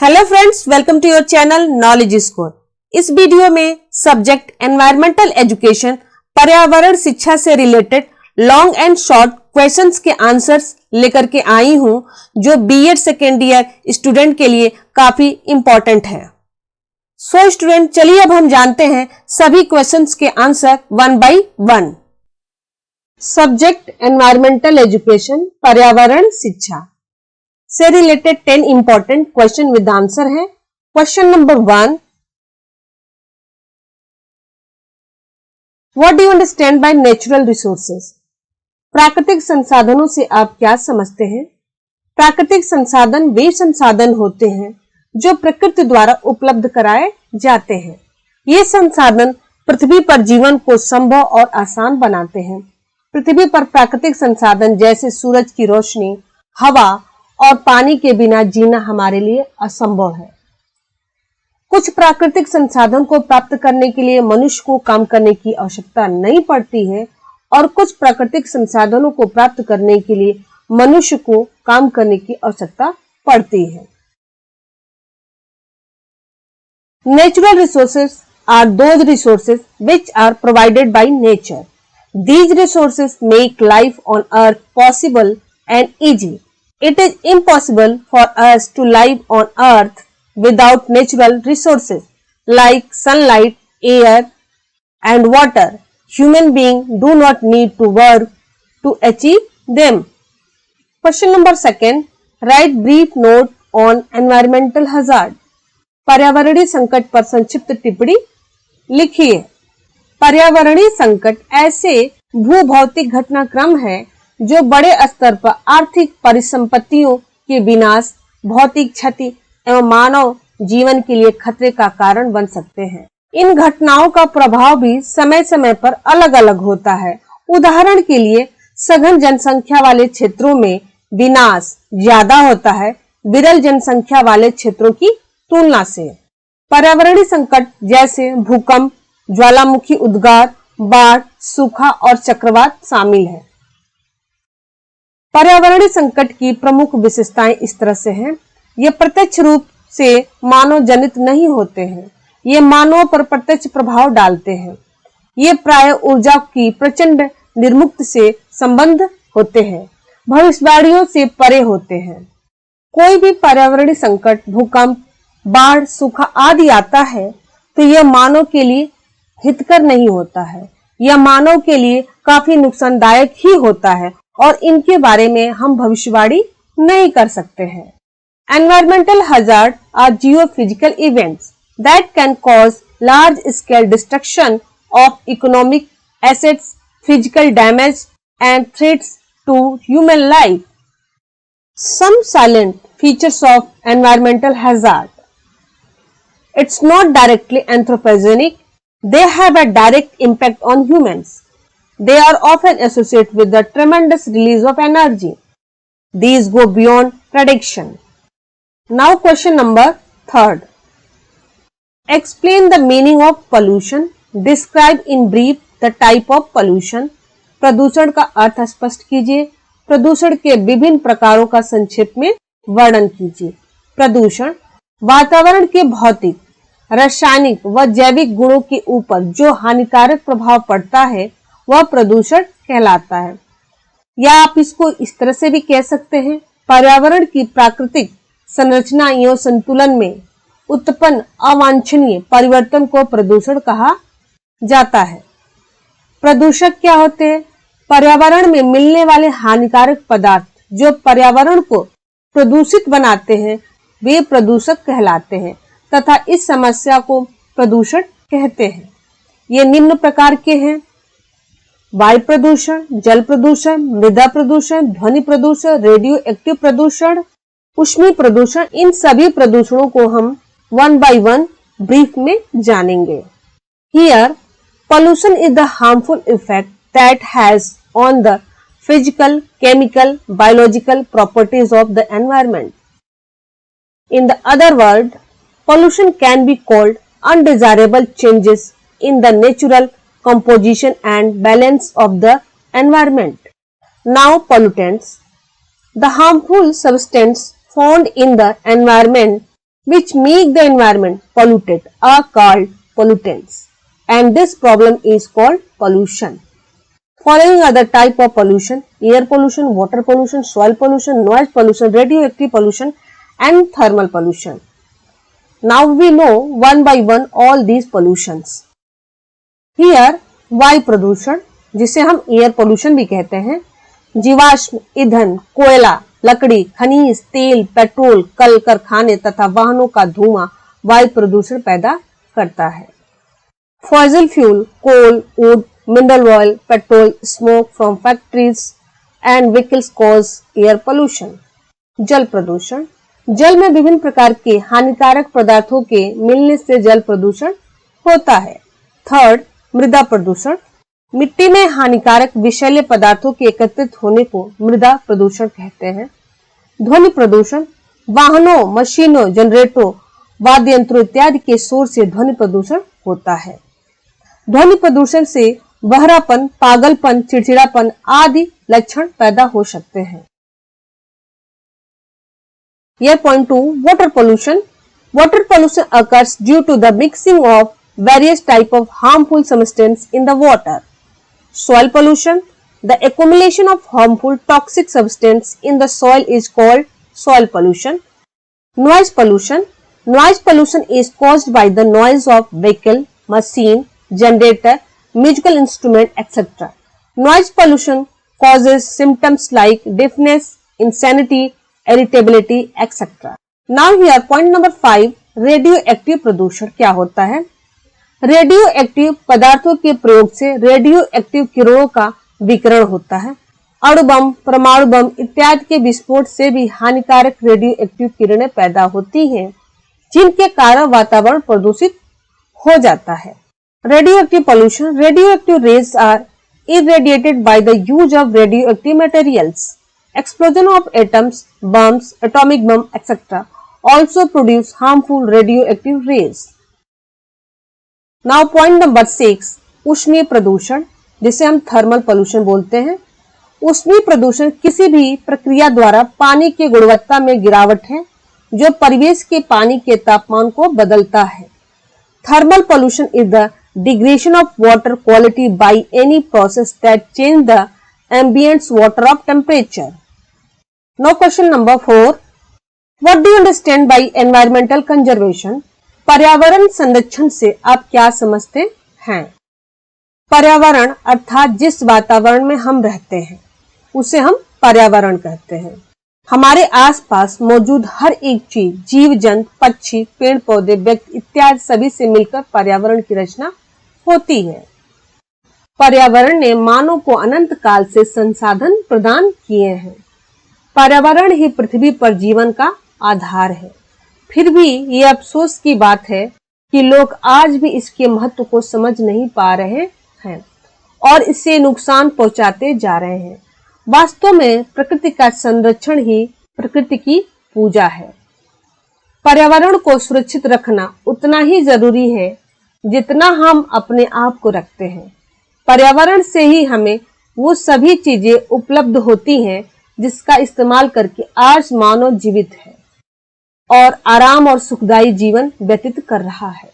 Hello friends, welcome to your channel knowledge score. इस video में subject environmental education पर्यावरण शिक्षा से related long and short questions के आंसर्स लेकर के आई हूं, जो बीएड सेकेंड ईयर स्टूडेंट के लिए काफी इंपॉर्टेंट है। सो स्टूडेंट, चलिए अब हम जानते हैं सभी क्वेश्चंस के answer one by one. Subject environmental education पर्यावरण शिक्षा से related 10 important question with answer है। Question number 1, what do you understand by natural resources? प्राकृतिक संसाधनों से आप क्या समझते हैं? प्राकृतिक संसाधन वे संसाधन होते हैं जो प्रकृति द्वारा उपलब्ध कराए जाते हैं। ये संसाधन पृथ्वी पर जीवन को संभव और आसान बनाते हैं। पृथ्वी पर प्राकृतिक संसाधन जैसे सूरज की रोशनी, हवा और पानी के बिना जीना हमारे लिए असंभव है। कुछ प्राकृतिक संसाधन को प्राप्त करने के लिए मनुष्य को काम करने की आवश्यकता नहीं पड़ती है और कुछ प्राकृतिक संसाधनों को प्राप्त करने के लिए मनुष्य को काम करने की आवश्यकता पड़ती है। Natural resources are those resources which are provided by nature. These resources make life on earth possible and easy. It is impossible for us to live on earth without natural resources like sunlight, air and water. Human beings do not need to work to achieve them. Question number 2, write brief note on environmental hazard. पर्यावरणीय संकट पर संक्षिप्त टिप्पणी लिखिए। पर्यावरणीय संकट ऐसे भूभौतिक घटनाक्रम है जो बड़े स्तर पर आर्थिक परिसंपत्तियों के विनाश, भौतिक क्षति एवं मानव जीवन के लिए खतरे का कारण बन सकते हैं। इन घटनाओं का प्रभाव भी समय समय पर अलग अलग होता है। उदाहरण के लिए सघन जनसंख्या वाले क्षेत्रों में विनाश ज्यादा होता है विरल जनसंख्या वाले क्षेत्रों की तुलना से। पर्यावरणीय संकट जैसे भूकंप, ज्वालामुखी उद्गार, बाढ़, सूखा और चक्रवात शामिल है। पर्यावरणीय संकट की प्रमुख विशेषताएं इस तरह से हैं। ये प्रत्यक्ष रूप से मानव जनित नहीं होते हैं। ये मानव पर प्रत्यक्ष प्रभाव डालते हैं। ये प्राय ऊर्जा की प्रचंड निर्मुक्त से संबंध होते हैं, भविष्यवाणियों से परे होते हैं। कोई भी पर्यावरणीय संकट, भूकंप, बाढ़, सूखा आदि आता है तो यह मानव के लिए हितकर नहीं होता है। यह मानव के लिए काफी नुकसानदायक ही होता है और इनके बारे में हम भविष्यवाणी नहीं कर सकते हैं। Environmental hazards are geophysical events that can cause large scale destruction of economic assets, physical damage and threats to human life. Some silent features of environmental hazard. It's not directly anthropogenic. They have a direct impact on humans. They are often associated with the tremendous release of energy. These go beyond prediction. Now question number 3. Explain the meaning of pollution. Describe in brief the type of pollution. प्रदूषण का अर्थ स्पष्ट कीजिए। प्रदूषण के विभिन्न प्रकारों का संक्षेप में वर्णन कीजिए। प्रदूषण वातावरण के भौतिक, रासायनिक व जैविक गुणों के ऊपर जो हानिकारक प्रभाव पड़ता है वह प्रदूषण कहलाता है। या आप इसको इस तरह से भी कह सकते हैं, पर्यावरण की प्राकृतिक संरचना एवं संतुलन में उत्पन्न अवांछनीय परिवर्तन को प्रदूषण कहा जाता है। प्रदूषक क्या होते हैं? पर्यावरण में मिलने वाले हानिकारक पदार्थ जो पर्यावरण को प्रदूषित बनाते हैं वे प्रदूषक कहलाते हैं तथा इस समस्या को प्रदूषण कहते हैं। ये निम्न प्रकार के हैं: वायु प्रदूषण, जल प्रदूषण, मृदा प्रदूषण, ध्वनि प्रदूषण, रेडियो एक्टिव प्रदूषण, ऊष्मीय प्रदूषण। इन सभी प्रदूषणों को हम वन बाय वन ब्रीफ में जानेंगे। Here, pollution is the harmful effect that has on the physical, chemical, biological properties of the environment. In the other word, pollution can be called undesirable changes in the natural composition and balance of the environment. Now pollutants. The harmful substance found in the environment which make the environment polluted are called pollutants, and this problem is called pollution. Following are the type of pollution: air pollution, water pollution, soil pollution, noise pollution, radioactive pollution and thermal pollution. Now we know one by one all these pollutions. Here वायु प्रदूषण, जिसे हम air pollution भी कहते हैं, जीवाश्म ईंधन, कोयला, लकड़ी, खनिज तेल, पेट्रोल, कल कारखाने तथा वाहनों का धुआं वायु प्रदूषण पैदा करता है। Fossil fuel, coal, wood, mineral oil, petrol, smoke from factories and vehicles cause air pollution. जल प्रदूषण, जल में विभिन्न प्रकार के हानिकारक पदार्थों के मिलने से जल प्रदूषण होता है। थर्ड, मृदा प्रदूषण, मिट्टी में हानिकारक विषैले पदार्थों के एकत्रित होने को मृदा प्रदूषण कहते हैं। ध्वनि प्रदूषण, वाहनों, मशीनों, जनरेटरों, वाद्य यंत्रों इत्यादि के शोर से ध्वनि प्रदूषण होता है। ध्वनि प्रदूषण से बहरापन, पागलपन, चिड़चिड़ापन आदि लक्षण पैदा हो सकते हैं। Here point 2, water pollution. Water pollution occurs due to the mixing of various type of harmful substances in the water. Soil pollution. The accumulation of harmful toxic substances in the soil is called soil pollution. Noise pollution. Noise pollution is caused by the noise of vehicle, machine, generator, musical instrument, etc. Noise pollution causes symptoms like deafness, insanity, irritability, etc. Now here point number 5, radioactive प्रदूषण क्या होता है? Radioactive पदार्थों के प्रयोग से radioactive किरणों का विकिरण होता है। अणु बम, परमाणु बम इत्यादि के विस्फोट से भी हानिकारक रेडियोएक्टिव किरणें पैदा होती हैं, जिनके कारण वातावरण प्रदूषित हो जाता है। Radioactive pollution. Radioactive rays are irradiated by the use of radioactive materials. Explosion of atoms, bombs, atomic bomb, etc. also produce harmful radioactive rays. Now point number 6, ऊष्मीय प्रदूषण, जिसे हम थर्मल पोल्यूशन बोलते हैं। ऊष्मीय प्रदूषण किसी भी प्रक्रिया द्वारा पानी की गुणवत्ता में गिरावट है, जो परिवेश के पानी के तापमान को बदलता है। Thermal pollution is the degradation of water quality by any process that change the ambient water of temperature. Now question number 4. What do you understand by environmental conservation? पर्यावरण संरक्षण से आप क्या समझते हैं? पर्यावरण अर्थात जिस वातावरण में हम रहते हैं, उसे हम पर्यावरण कहते हैं। हमारे आसपास मौजूद हर एक चीज, जीव जंतु, पक्षी, पेड़ पौधे, व्यक्ति इत्यादि सभी से मिलकर पर्यावरण की रचना होती है। पर्यावरण ने मानव को अनंत काल से संसाधन प्रदान किए हैं। पर्यावरण ही पृथ्वी पर जीवन का आधार है। फिर भी ये अफसोस की बात है कि लोग आज भी इसके महत्व को समझ नहीं पा रहे हैं और इससे नुकसान पहुंचाते जा रहे हैं। वास्तव में प्रकृति का संरक्षण ही प्रकृति की पूजा है। पर्यावरण को सुरक्षित रखना उतना ही जरूरी है जितना हम अपने आप को रखते हैं। पर्यावरण से ही हमें वो सभी चीजें उपलब्ध होती हैं जिसका इस्तेमाल करके आज मानव जीवित है और आराम और सुखदायी जीवन व्यतीत कर रहा है।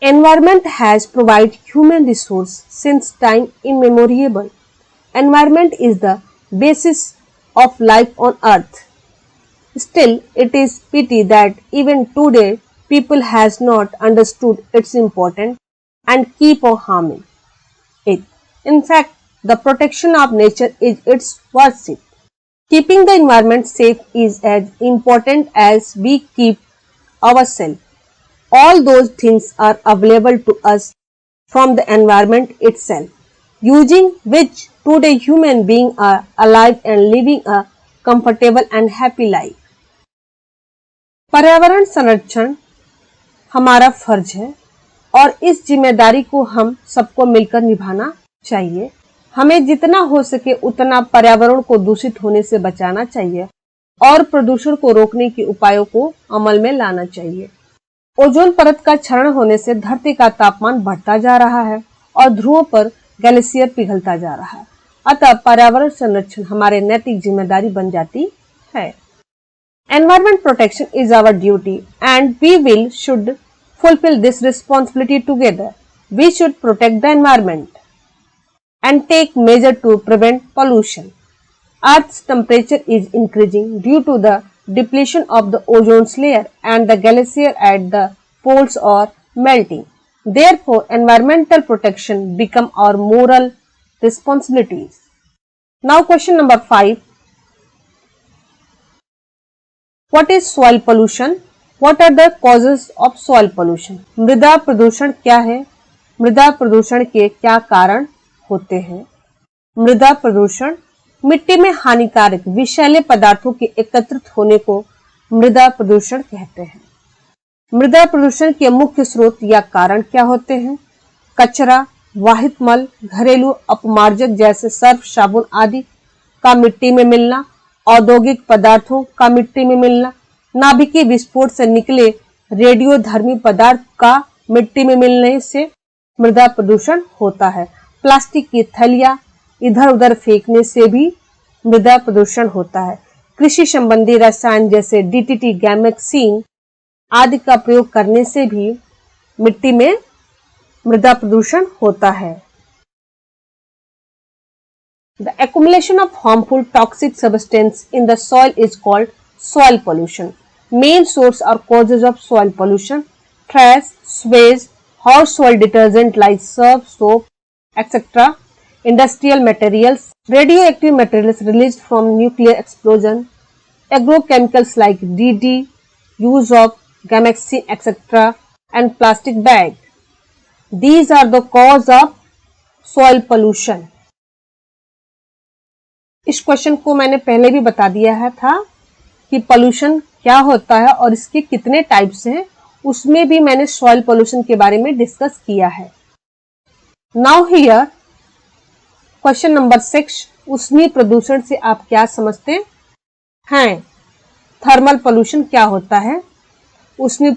Environment has provided human resource since time immemorial. Environment is the basis of life on earth. Still, it is pity that even today people has not understood its importance and keep on harming it. In fact, the protection of nature is its worship. Keeping the environment safe is as important as we keep ourselves. All those things are available to us from the environment itself, using which today human beings are alive and living a comfortable and happy life. पर्यावरण संरक्षण हमारा फर्ज है और इस जिम्मेदारी को हम सबको मिलकर निभाना चाहिए। हमें जितना हो सके उतना पर्यावरण को दूषित होने से बचाना चाहिए और प्रदूषण को रोकने के उपायों को अमल में लाना चाहिए। ओजोन परत का क्षरण होने से धरती का तापमान बढ़ता जा रहा है और ध्रुवों पर ग्लेशियर पिघलता जा रहा है। अतः पर्यावरण संरक्षण हमारे नैतिक जिम्मेदारी बन जाती है। Environment protection is our duty and we will should fulfill this responsibility together. We should protect the environment and take measures to prevent pollution. Earth's temperature is increasing due to the depletion of the ozone layer and the glacier at the poles are melting. Therefore, environmental protection become our moral responsibilities. Now question number 5. What is soil pollution? What are the causes of soil pollution? मृदा प्रदूषण क्या है? मृदा प्रदूषण के क्या कारण होते हैं? मृदा प्रदूषण मिट्टी में हानिकारक विषैले पदार्थों के एकत्रित होने को मृदा प्रदूषण कहते हैं। मृदा प्रदूषण के मुख्य स्रोत या कारण क्या होते हैं? कचरा, वाहित मल, घरेलू अपमार्जक जैसे सर्फ, साबुन आदि का मिट्टी में मिलना, औद्योगिक पदार्थों का मिट्टी में मिलना, नाभिकीय विस्फोट से निकले रेडियोधर्मी पदार्थ का मिट्टी में मिलने से मृदा प्रदूषण होता है। प्लास्टिक की थैलियां इधर उधर फेंकने से भी मृदा प्रदूषण होता है। कृषि संबंधी रसायन जैसे डीटीटी, गैमेक्सिन आदि का प्रयोग करने से भी मिट्टी में मृदा प्रदूषण होता है। The accumulation of harmful toxic substance in the soil is called soil pollution. Main source or causes of soil pollution: trash, sewage, household detergent like surf, soap, etc. Industrial materials, radioactive materials released from nuclear explosion, agrochemicals like DD, use of gamaxine, etc. and plastic bag. These are the cause of soil pollution. इस question को मैंने पहले भी बता दिया है था कि पोल्यूशन क्या होता है और इसके कितने टाइप्स हैं, उसमें भी मैंने सॉइल पोल्यूशन के बारे में डिस्कस किया है। नाउ हियर क्वेश्चन नंबर 6, ऊष्मीय प्रदूषण से आप क्या समझते हैं? थर्मल पोल्यूशन क्या होता है? ऊष्मीय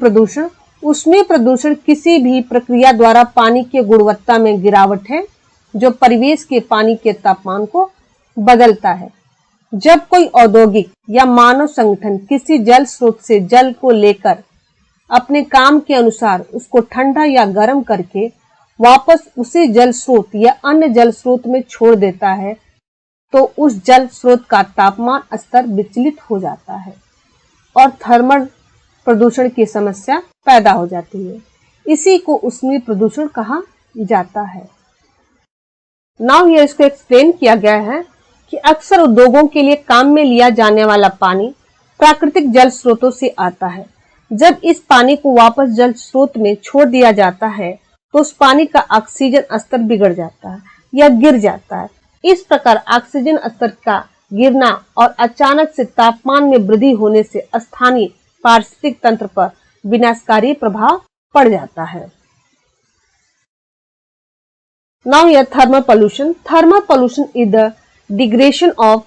प्रदूषण किसी भी प्रक्रिया द्वारा पानी की गुणवत्ता में गिरावट है जो परिवेश के पानी के तापमान को बदलता है। जब कोई औद्योगिक या मानव संगठन किसी जल स्रोत से जल को लेकर अपने काम के अनुसार उसको ठंडा या गर्म करके वापस उसी जल स्रोत या अन्य जल स्रोत में छोड़ देता है तो उस जल स्रोत का तापमान स्तर विचलित हो जाता है और थर्मल प्रदूषण की समस्या पैदा हो जाती है। इसी को ऊष्मीय प्रदूषण कहा जाता है। नाउ ये इसको एक्सप्लेन किया गया है कि अक्सर उद्योगों के लिए काम में लिया जाने वाला पानी प्राकृतिक जल स्रोतों से आता है। जब इस पानी को वापस जल स्रोत में छोड़ दिया जाता है तो उस पानी का ऑक्सीजन स्तर बिगड़ जाता है या गिर जाता है। इस प्रकार ऑक्सीजन स्तर का गिरना और अचानक से तापमान में वृद्धि होने से स्थानीय पारिस्थितिक तंत्र पर विनाशकारी प्रभाव पड़ जाता है। Now here thermal pollution. Thermal pollution is the degradation of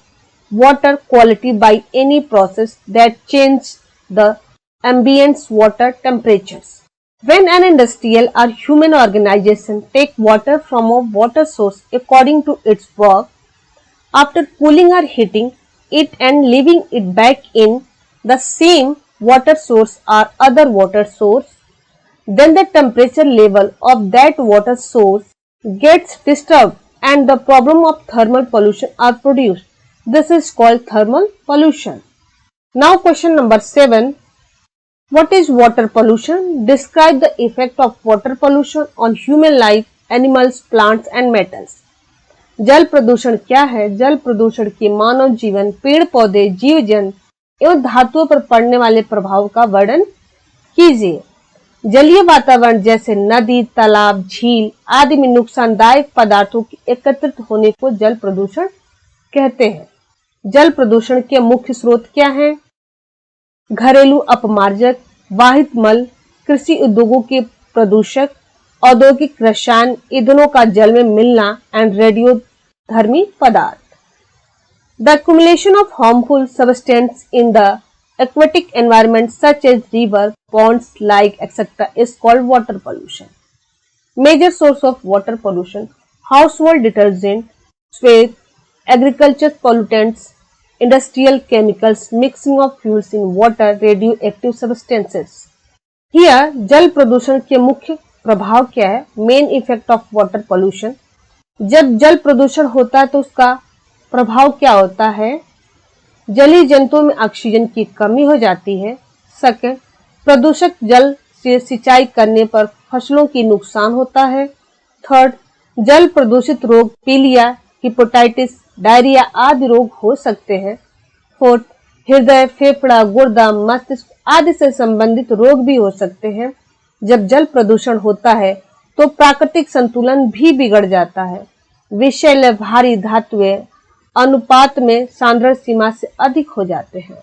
water quality by any process that changes the ambient's water temperatures. When an industrial or human organization take water from a water source according to its work, after cooling or heating it and leaving it back in the same water source or other water source, then the temperature level of that water source gets disturbed and the problem of thermal pollution are produced. This is called thermal pollution. Now question number 7. What is water pollution? Describe the effect of water pollution on human life, animals, plants and metals. जल प्रदूषण क्या है? जल प्रदूषण के मानव जीवन, पेड़ पौधे, जीव जंतु एवं धातुओं पर पड़ने वाले प्रभाव का वर्णन कीजिए। जलीय वातावरण जैसे नदी, तालाब, झील आदि में नुकसानदायक पदार्थों के एकत्रित होने को जल प्रदूषण कहते हैं। जल प्रदूषण के मुख्य स्रोत क्या हैं? घरेलू अपमार्जक, वाहित मल, कृषि उद्योगों के प्रदूषक, औद्योगिक रसायन, ईंधनों का जल में मिलना एंड रेडियोधर्मी पदार्थ। The accumulation of harmful substances in the aquatic environment such as river, ponds, lake, etc. is called water pollution. Major source of water pollution: household detergent, sewage, agriculture pollutants, industrial chemicals, mixing of fuels in water, radioactive substances. Here, जल प्रदूषण के मुख्य प्रभाव क्या है? Main effect of water pollution. जब जल प्रदूषण होता है तो उसका प्रभाव क्या होता है? जलीय जंतुओं में ऑक्सीजन की कमी हो जाती है। सेकंड, प्रदूषक जल से सिंचाई करने पर फसलों की नुकसान होता है। थर्ड, जल प्रदूषित रोग पीलिया, हिपेटाइटिस, डायरिया आदि रोग हो सकते हैं। फोर्थ, हृदय, फेफड़ा, गुर्दा, मस्तिष्क आदि से संबंधित रोग भी हो सकते हैं। जब जल प्रदूषण होता है तो प्राकृतिक संतुलन भी बिगड़ जाता है। विषैले भारी धातुएं अनुपात में सांद्र सीमा से अधिक हो जाते हैं।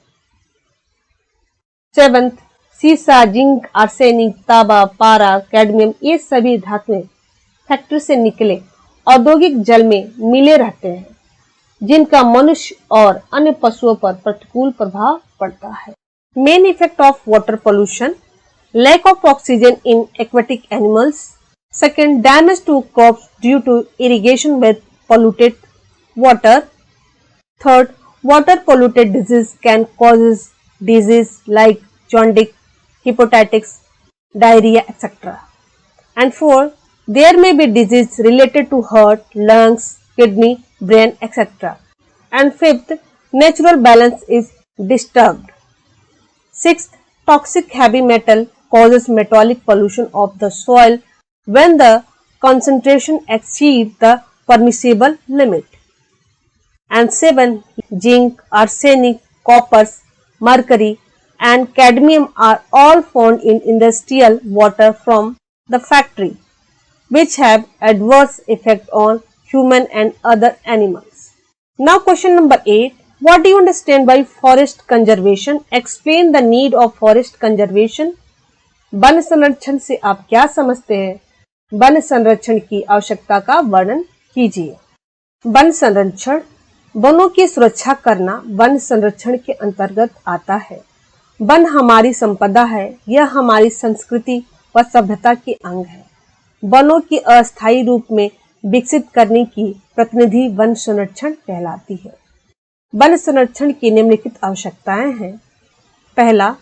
सेवंथ, सीसा, जिंक, आर्सेनिक, तांबा, पारा, कैडमियम ये सभी धातुएं फैक्ट्री से निकले औद्योगिक जल में मिले रहते हैं, जिनका मनुष्य और अन्य पशुओं पर प्रतिकूल प्रभाव पड़ता है। Main effect of water pollution: lack of oxygen in aquatic animals. Second, damage to crops due to irrigation with polluted water. Third, water polluted disease can cause disease like jaundice, hepatitis, diarrhea, etc. And fourth, there may be disease related to heart, lungs, kidney, brain, etc. And fifth, natural balance is disturbed. Sixth, toxic heavy metal causes metallic pollution of the soil when the concentration exceeds the permissible limit. And 7, zinc, arsenic, copper, mercury and cadmium are all found in industrial water from the factory, which have adverse effect on human and other animals. Now question number 8. What do you understand by forest conservation? Explain the need of forest conservation. One संरक्षण से आप क्या समझते हैं? One संरक्षण की आवश्यकता का वर्णन कीजिए। वन संरक्षण: वनों की सुरक्षा करना वन संरक्षण के अंतर्गत आता है। वन हमारी संपदा है, यह हमारी संस्कृति व सभ्यता के अंग है। वनों की अस्थायी रूप में विकसित करने की प्रतिनिधि वन संरक्षण कहलाती है। वन संरक्षण की निम्नलिखित आवश्यकताएं हैं। पहला,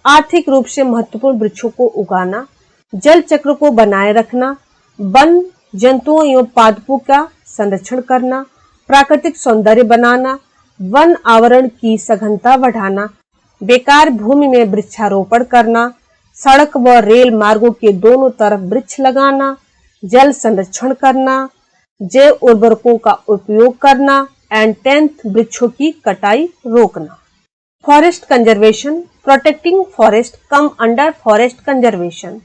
आर्थिक रूप से महत्वपूर्ण वृक्षों को उगाना, जल चक्र को बनाए रखना, वन जंतुओं एवं पादपों का संरक्षण करना, प्राकृतिक सौंदर्य बनाना, वन आवरण की सघनता बढ़ाना, बेकार भूमि में वृक्षारोपण करना, सड़क व रेल मार्गों के दोनों तरफ वृक्ष लगाना, जल संरक्षण करना, जैव उर्वरकों का उपयोग करना एंड 10th, वृक्षों की कटाई रोकना। Forest conservation: protecting forest come under forest conservation.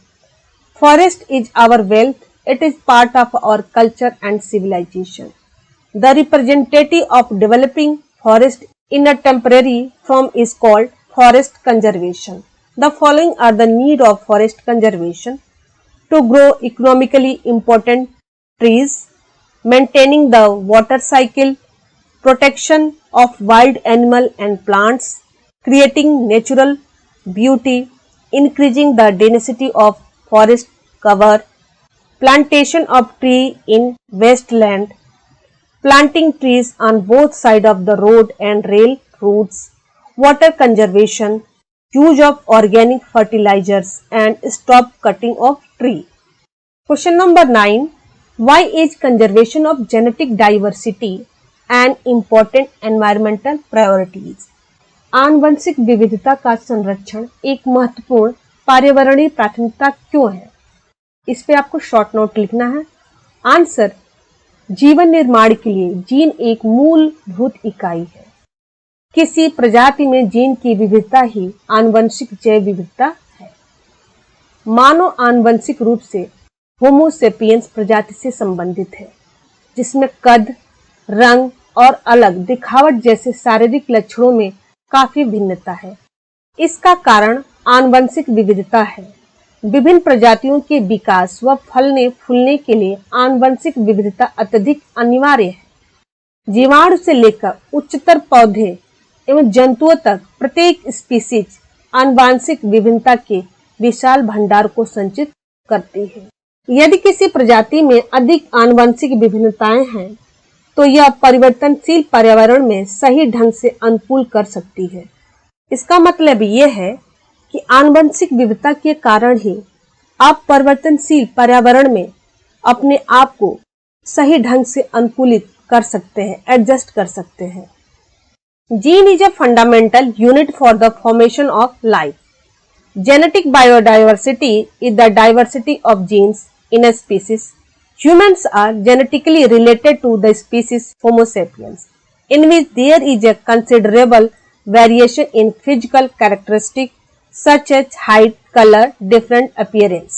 Forest is our wealth. It is part of our culture and civilization. The representative of developing forest in a temporary form is called forest conservation. The following are the need of forest conservation: to grow economically important trees, maintaining the water cycle, protection of wild animal and plants, creating natural beauty, increasing the density of forest cover, plantation of tree in wasteland, planting trees on both sides of the road and rail routes, water conservation, use of organic fertilizers and stop cutting of tree. Question number 9. Why is conservation of genetic diversity an important environmental priorities? आनुवंशिक विविधता का संरक्षण एक महत्वपूर्ण पर्यावरणीय प्राथमिकता क्यों है? इस पे आपको शॉर्ट नोट लिखना है। आंसर: जीवन निर्माण के लिए जीन एक मूलभूत इकाई है। किसी प्रजाति में जीन की विविधता ही आनुवंशिक जैव विविधता है। मानव आनुवंशिक रूप से होमो सेपियंस प्रजाति से संबंधित है, जिसमें कद, रंग और अलग दिखावट जैसे शारीरिक लक्षणों में काफी भिन्नता है। इसका कारण आनुवंशिक विविधता है। विभिन्न प्रजातियों के विकास व फलने फूलने के लिए आनुवंशिक विविधता अत्यधिक अनिवार्य है। जीवाणु से लेकर उच्चतर पौधे एवं जंतुओं तक प्रत्येक स्पीसीज आनुवंशिक विभिन्नता के विशाल भंडार को संचित करती है। यदि किसी प्रजाति में अधिक आनुवंशिक विभिन्नताएं हैं तो यह परिवर्तनशील पर्यावरण में सही ढंग से अनुकूल कर सकती है। इसका मतलब यह है कि आनुवंशिक विविधता के कारण ही आप परिवर्तनशील पर्यावरण में अपने आप को सही ढंग से अनुकूलित कर सकते हैं, एडजस्ट कर सकते हैं। Gene is a fundamental unit for the formation of life. Genetic biodiversity is the diversity of genes in a species. Humans are genetically related to the species Homo sapiens, in which there is a considerable variation in physical characteristics such as height, color, different appearance.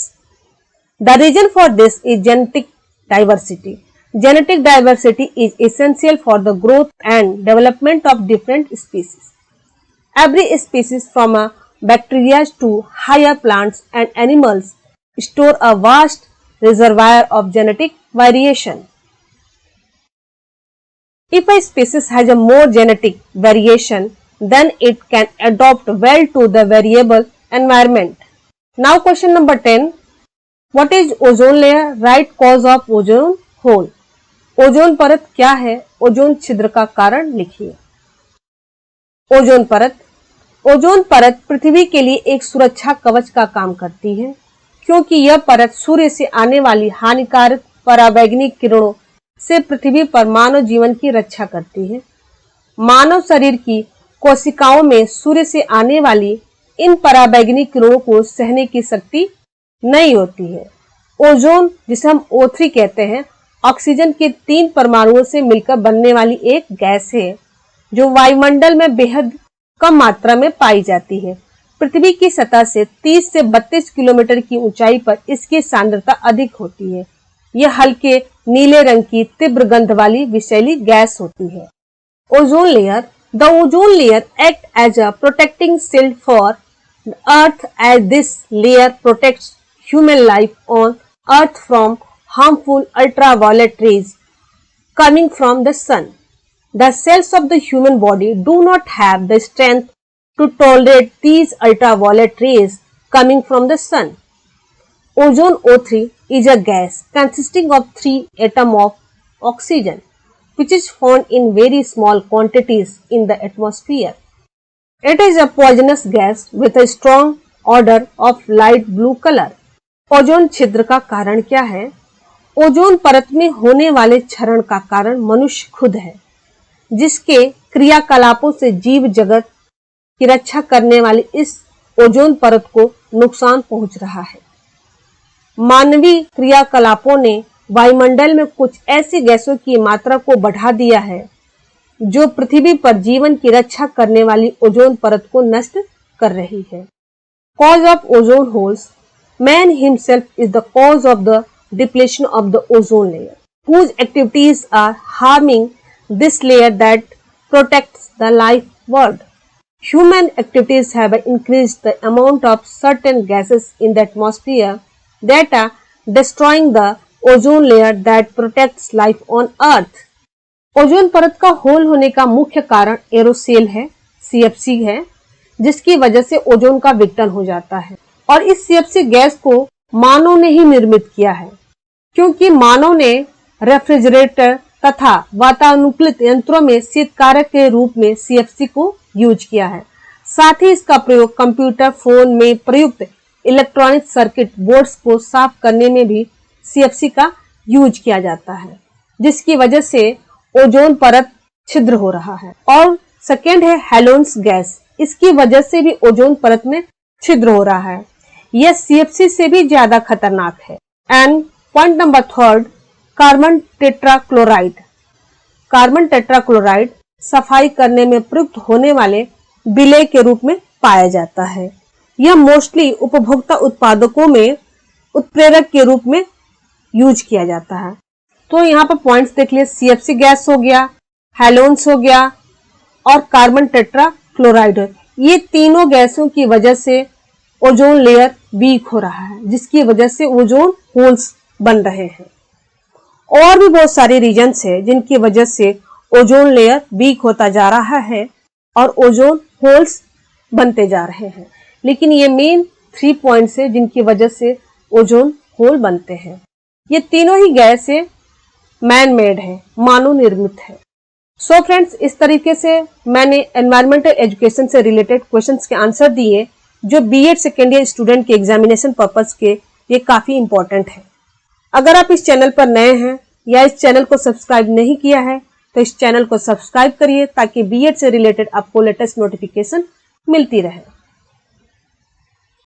The reason for this is genetic diversity. Genetic diversity is essential for the growth and development of different species. Every species, from a bacteria to higher plants and animals, store a vast reservoir of genetic variation. If a species has a more genetic variation, then it can adapt well to the variable environment. Now question number 10. What is ozone layer? Right cause of ozone hole. Ozone परत क्या है? Ozone छिद्र का कारण लिखिए। Ozone परत। Ozone परत पृथ्वी के लिए एक सुरक्षा कवच का काम करती है, क्योंकि यह परत सूर्य से आने वाली हानिकारक पराबैंगनी किरणों से पृथ्वी पर मानव जीवन की रक्षा करती है। मानव शरीर की कोशिकाओं में सूर्य से आने वाली इन पराबैंगनी किरणों को सहने की शक्ति नहीं होती है। ओजोन, जिसे हम O3 कहते हैं, ऑक्सीजन के 3 परमाणुओं से मिलकर बनने वाली एक गैस है जो वायुमंडल में बेहद कम मात्रा में पाई जाती है। पृथ्वी की सतह से 30 से 32 किलोमीटर की ऊंचाई पर इसकी सांद्रता अधिक होती है। यह हल्के नीले रंग की तीव्र गंध वाली विषैली गैस होती है। Ozone layer. The ozone layer act as a protecting shield for earth, as this layer protects human life on earth from harmful ultraviolet rays coming from the sun. The cells of the human body do not have the strength to tolerate these ultraviolet rays coming from the sun. Ozone O3 is a gas consisting of 3 atoms of oxygen, which is found in very small quantities in the atmosphere. It is a poisonous gas with a strong odor of light blue color. Ozone छिद्र का कारण क्या है? Ozone परत में होने वाले क्षरण का कारण मनुष्य खुद है, जिसके क्रियाकलापों से जीव जगत की रक्षा करने वाली इस ओजोन परत को नुकसान पहुंच रहा है। मानवीय क्रियाकलापों ने वायुमंडल में कुछ ऐसी गैसों की मात्रा को बढ़ा दिया है जो पृथ्वी पर जीवन की रक्षा करने वाली ओजोन परत को नष्ट कर रही है। Cause of ozone holes. Man himself is the cause of the depletion of the ozone layer, whose activities are harming this layer that protects the life world. Human activities have increased the amount of certain gases in the atmosphere that are destroying the ozone layer that protects life on earth. Ozone परत का whole होने का मुख्य कारण aerosol है, CFC है, जिसकी वजह से ओजोन का विघटन हो जाता है। और इस CFC गैस को मानव ने ही निर्मित किया है, क्योंकि मानव ने रेफ्रिजरेटर तथा वातानुकूलित यंत्रों में शीतकारक के रूप में CFC को यूज किया है। साथ ही इसका प्रयोग कंप्यूटर, फोन में प्रयुक्त इलेक्ट्रॉनिक सर्किट बोर्ड्स को साफ करने में भी CFC का यूज किया जाता है, जिसकी वजह से ओजोन परत छिद्र हो रहा है। और सेकेंड है हेलोन्स गैस। इसकी वजह से भी ओजोन परत में छिद्र हो रहा है। यह CFC से भी ज्यादा खतरनाक है। And point number 3, carbon tetrachloride. Carbon tetrachloride सफाई करने में प्रयुक्त होने वाले विलेय के रूप में पाया जाता है। यह मोस्टली उपभोक्ता उत्पादकों में उत्प्रेरक के रूप में यूज किया जाता है। तो यहाँ पर पॉइंट्स देख लिए, CFC गैस हो गया, हेलोन्स हो गया और कार्बन टेट्राक्लोराइड। ये तीनों गैसों की वजह से ओजोन लेयर वीक हो रहा है, जिसकी वजह से ओजोन होल्स बन रहे हैं। और भी बहुत सारे रीजंस है जिनकी वजह से ओजोन लेयर वीक होता जा रहा है और ओजोन होल्स बनते जा रहे हैं, लेकिन ये मेन 3 पॉइंट्स है जिनकी वजह से ओजोन होल बनते हैं। ये तीनों ही गैस है मैन मेड है, मानव निर्मित है। सो फ्रेंड्स, इस तरीके से मैंने एनवायरमेंटल एजुकेशन से रिलेटेड क्वेश्चंस के आंसर दिए जो बीएड सेकेंड ईयर स्टूडेंट के एग्जामिनेशन पर्पस के ये काफी इंपॉर्टेंट है। अगर आप इस चैनल पर नए हैं या इस चैनल को सब्सक्राइब नहीं किया है तो इस चैनल को सब्सक्राइब करिए ताकि बीएड से रिलेटेड आपको लेटेस्ट नोटिफिकेशन मिलती रहे।